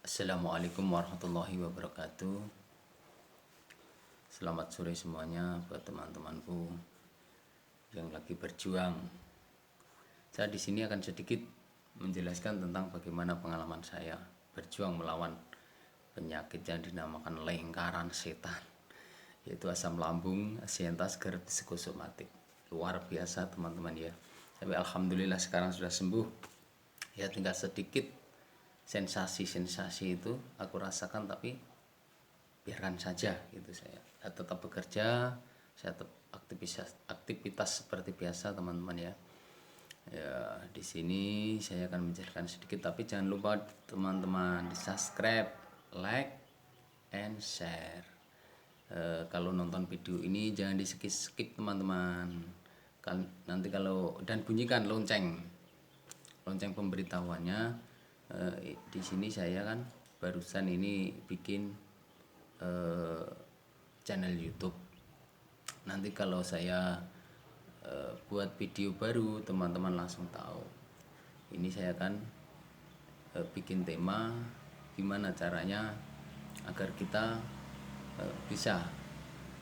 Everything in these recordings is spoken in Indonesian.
Assalamualaikum warahmatullahi wabarakatuh. Selamat sore semuanya buat teman-temanku yang lagi berjuang. Saya di sini akan sedikit menjelaskan tentang bagaimana pengalaman saya berjuang melawan penyakit yang dinamakan lingkaran setan, yaitu asam lambung, asientas, GERD, psikosomatik. Luar biasa teman-teman ya. Tapi alhamdulillah sekarang sudah sembuh. Ya tinggal sedikit sensasi-sensasi itu aku rasakan, tapi biarkan saja gitu. Saya tetap bekerja, saya tetap aktivitas seperti biasa teman-teman ya. Ya di sini saya akan menjelaskan sedikit, tapi jangan lupa teman-teman di subscribe, like, and share. Kalau nonton video ini jangan di skip teman-teman, kan nanti kalau dan bunyikan lonceng pemberitahuannya. Di sini saya kan barusan ini bikin channel YouTube. Nanti kalau saya buat video baru, teman-teman langsung tahu. Ini saya kan bikin tema gimana caranya agar kita bisa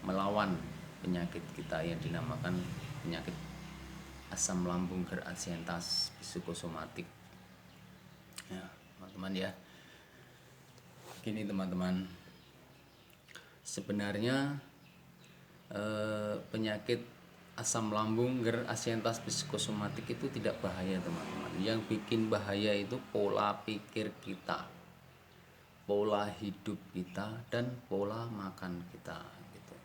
melawan penyakit kita yang dinamakan penyakit asam lambung, GERD, asientas, psikosomatik. Ya, teman-teman ya. Gini teman-teman, sebenarnya penyakit asam lambung, GERD, asientas, psikosomatik itu tidak bahaya teman-teman. Yang bikin bahaya itu pola pikir kita, pola hidup kita, dan pola makan kita gitu.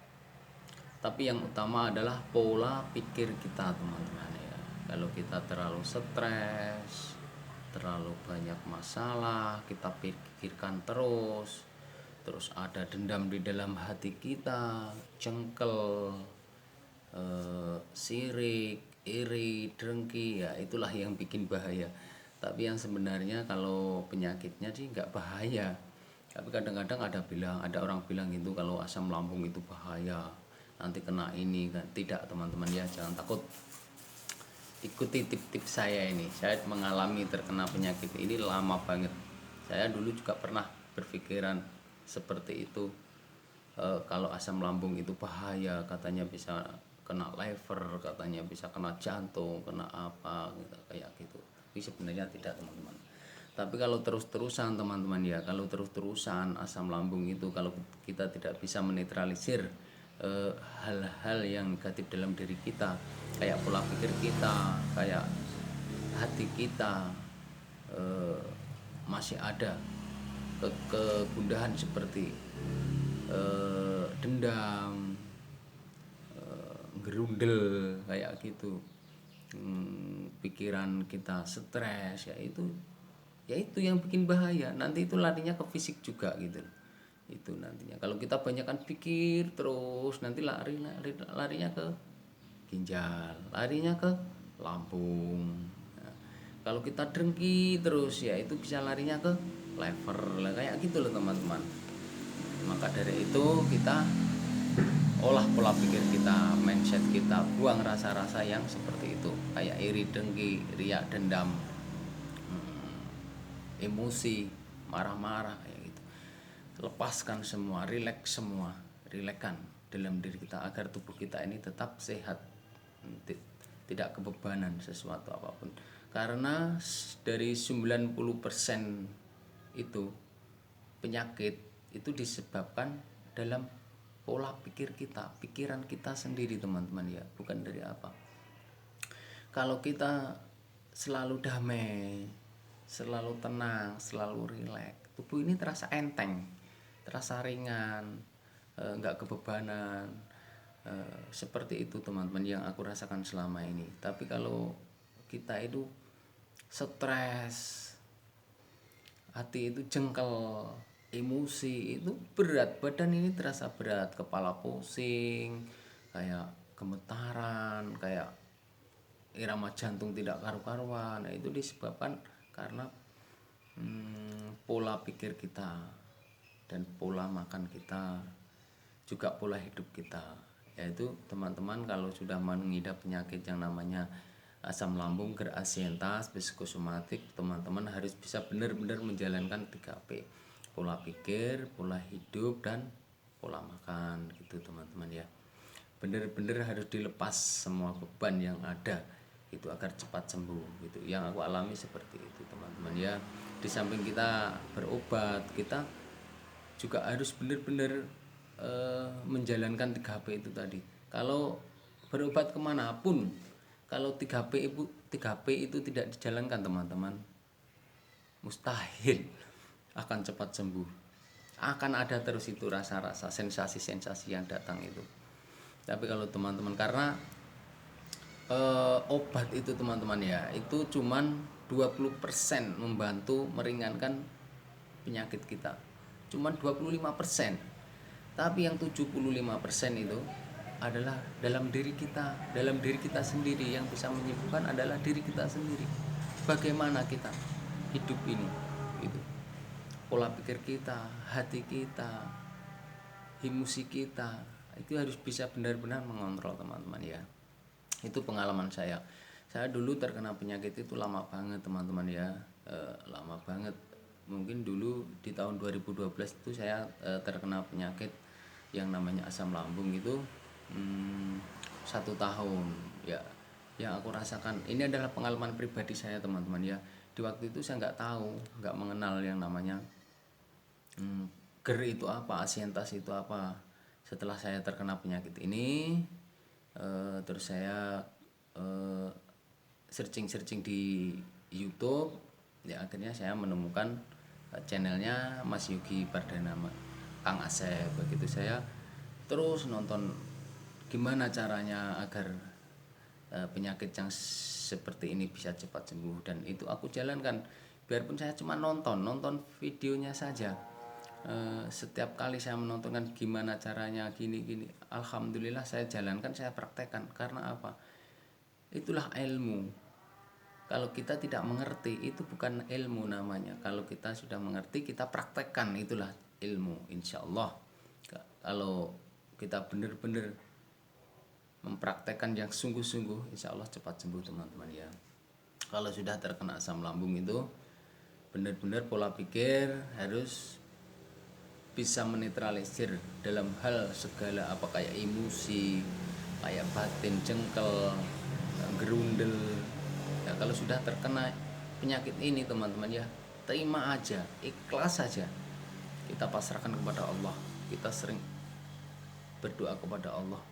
Tapi yang utama adalah pola pikir kita teman-teman ya. Kalau kita terlalu stres, terlalu banyak masalah, kita pikirkan terus ada dendam di dalam hati kita, jengkel, sirik, iri, dengki, ya itulah yang bikin bahaya. Tapi yang sebenarnya kalau penyakitnya sih nggak bahaya. Tapi kadang-kadang ada orang bilang gitu, kalau asam lambung itu bahaya, nanti kena ini kan. Tidak teman-teman ya, jangan takut. Ikuti tip-tip saya ini. Saya mengalami terkena penyakit ini lama banget. Saya dulu juga pernah berpikiran seperti itu. Kalau asam lambung itu bahaya, katanya bisa kena liver, katanya bisa kena jantung, kena apa gitu, kayak gitu. Tapi sebenarnya tidak teman-teman. Tapi kalau terus-terusan teman-teman ya, kalau terus-terusan asam lambung itu, kalau kita tidak bisa menetralisir hal-hal yang negatif dalam diri kita, kayak pola pikir kita, kayak hati kita, masih ada kegundahan seperti dendam, gerundel kayak gitu, pikiran kita stres, ya itu yang bikin bahaya. Nanti itu larinya ke fisik juga gitu. Itu nantinya kalau kita banyakkan pikir terus, nanti larinya ke ginjal, larinya ke lambung. Nah, kalau kita dengki terus, ya itu bisa larinya ke liver lah, kayak gitu loh teman-teman. Maka dari itu kita olah pola pikir kita, mindset kita, buang rasa-rasa yang seperti itu, kayak iri, dengki, riak, dendam, emosi, marah-marah kayak gitu. Lepaskan semua, rilekkan dalam diri kita agar tubuh kita ini tetap sehat, tidak kebebanan sesuatu apapun. Karena dari 90% itu penyakit itu disebabkan dalam pola pikir kita, pikiran kita sendiri teman-teman ya, bukan dari apa. Kalau kita selalu damai, selalu tenang, selalu rileks, tubuh ini terasa enteng, terasa ringan, nggak kebebanan. Seperti itu teman-teman yang aku rasakan selama ini. Tapi kalau kita itu stres, hati itu jengkel, emosi itu berat, badan ini terasa berat, kepala pusing, kayak gemetaran, kayak irama jantung tidak karu-karuan. Nah, itu disebabkan karena pola pikir kita dan pola makan kita, juga pola hidup kita. Yaitu teman-teman kalau sudah mengidap penyakit yang namanya asam lambung, GERD, asientas, psikosomatik, teman-teman harus bisa benar-benar menjalankan 3P. pola pikir, pola hidup, dan pola makan gitu teman-teman ya. Bener-bener harus dilepas semua beban yang ada itu agar cepat sembuh gitu. Yang aku alami seperti itu teman-teman ya. Di samping kita berobat, kita juga harus benar-benar menjalankan 3P itu tadi. Kalau berobat kemanapun, kalau 3P itu tidak dijalankan teman-teman, mustahil akan cepat sembuh. Akan ada terus itu rasa-rasa, sensasi-sensasi yang datang itu. Tapi kalau teman-teman, karena obat itu teman-teman ya, itu cuman 20% membantu meringankan penyakit kita. Cuman 25%. Tapi yang 75% itu adalah dalam diri kita sendiri. Yang bisa menyembuhkan adalah diri kita sendiri. Bagaimana kita hidup ini gitu. Pola pikir kita, hati kita, emosi kita itu harus bisa benar-benar mengontrol teman-teman ya. Itu pengalaman saya dulu terkena penyakit itu lama banget teman-teman ya. Lama banget, mungkin dulu di tahun 2012 itu saya terkena penyakit yang namanya asam lambung itu 1 tahun ya. Yang aku rasakan ini adalah pengalaman pribadi saya teman-teman ya. Di waktu itu saya nggak mengenal yang namanya GER itu apa, asientas itu apa. Setelah saya terkena penyakit ini, terus saya searching di YouTube, ya akhirnya saya menemukan channelnya Mas Yugi Pardana, Kang Asep. Begitu saya terus nonton gimana caranya agar penyakit yang seperti ini bisa cepat sembuh, dan itu aku jalankan. Biarpun saya cuma nonton videonya saja, setiap kali saya menontonkan gimana caranya gini, alhamdulillah saya jalankan, saya praktekkan. Karena apa? Itulah ilmu. Kalau kita tidak mengerti, itu bukan ilmu namanya. Kalau kita sudah mengerti, kita praktekkan, itulah ilmu, insya Allah. Kalau kita benar-benar mempraktekkan yang sungguh-sungguh, insya Allah cepat sembuh teman-teman ya. Kalau sudah terkena asam lambung itu benar-benar pola pikir harus bisa menetralisir dalam hal segala, apa kayak emosi, kayak batin, jengkel, gerundel ya. Kalau sudah terkena penyakit ini teman-teman ya, terima aja, ikhlas saja, kita pasrahkan kepada Allah. Kita sering berdoa kepada Allah,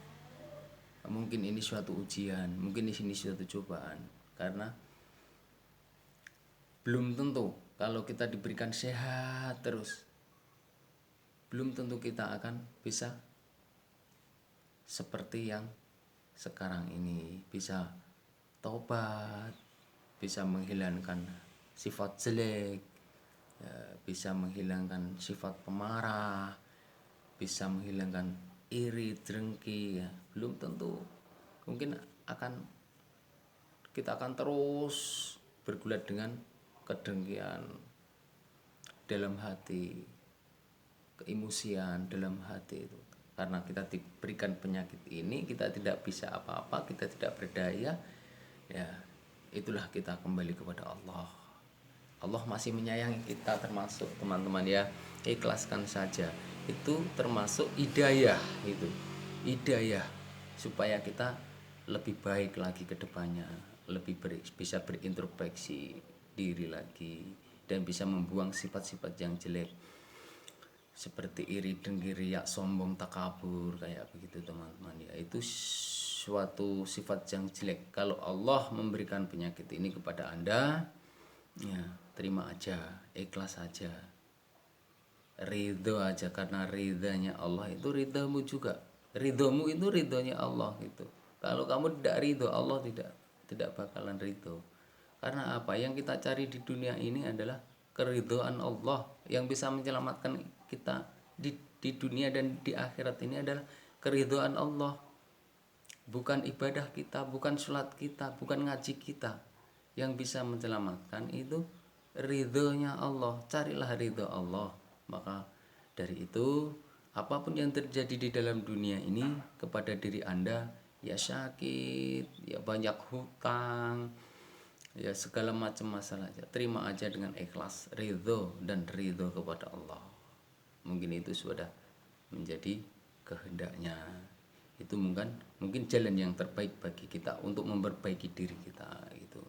mungkin ini suatu ujian, mungkin di sini suatu cobaan, karena belum tentu kalau kita diberikan sehat terus, belum tentu kita akan bisa seperti yang sekarang ini, bisa tobat, bisa menghilangkan sifat jelek ya, bisa menghilangkan sifat pemarah, bisa menghilangkan iri, dengki ya. Belum tentu, mungkin kita akan terus bergulat dengan kedengkian dalam hati, keemosian dalam hati itu. Karena kita diberikan penyakit ini, kita tidak bisa apa-apa, kita tidak berdaya ya. Itulah kita kembali kepada Allah. Allah masih menyayangi kita, termasuk teman-teman ya, ikhlaskan saja. Itu termasuk hidayah, itu hidayah supaya kita lebih baik lagi ke depannya, bisa berintrospeksi diri lagi, dan bisa membuang sifat-sifat yang jelek seperti iri, dengki, riak, sombong, takabur, kayak begitu teman-teman ya. Itu suatu sifat yang jelek. Kalau Allah memberikan penyakit ini kepada Anda ya, terima aja, ikhlas aja, ridho aja, karena ridhanya Allah itu ridhamu juga. Ridhomu itu ridhonya Allah gitu. Kalau kamu tidak ridho, Allah tidak bakalan ridho. Karena apa? Yang kita cari di dunia ini adalah keridhaan Allah. Yang bisa menyelamatkan kita di dunia dan di akhirat ini adalah keridhaan Allah. Bukan ibadah kita, bukan sholat kita, bukan ngaji kita. Yang bisa menyelamatkan itu ridhonya Allah. Carilah ridho Allah. Maka dari itu, apapun yang terjadi di dalam dunia ini kepada diri Anda, ya sakit, ya banyak hutang, ya segala macam masalah, ya terima aja dengan ikhlas, ridho dan ridho kepada Allah. mungkin itu sudah menjadi kehendaknya. Itu mungkin jalan yang terbaik bagi kita untuk memperbaiki diri kita gitu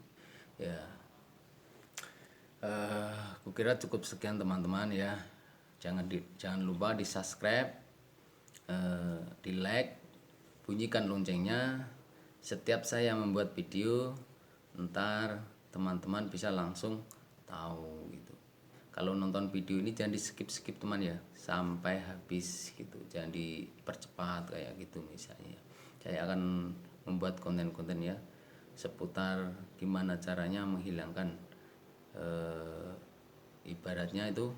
ya. Kukira cukup sekian teman-teman ya. Jangan lupa di subscribe, di like, bunyikan loncengnya. Setiap saya membuat video, ntar teman-teman bisa langsung tahu gitu. Kalau nonton video ini jangan di skip teman ya, sampai habis gitu, jangan dipercepat kayak gitu. Misalnya saya akan membuat konten-konten ya seputar gimana caranya menghilangkan ibaratnya itu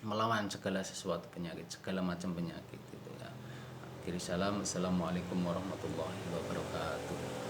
melawan segala sesuatu penyakit, segala macam penyakit gitu ya. Akhiri salam, assalamualaikum warahmatullahi wabarakatuh.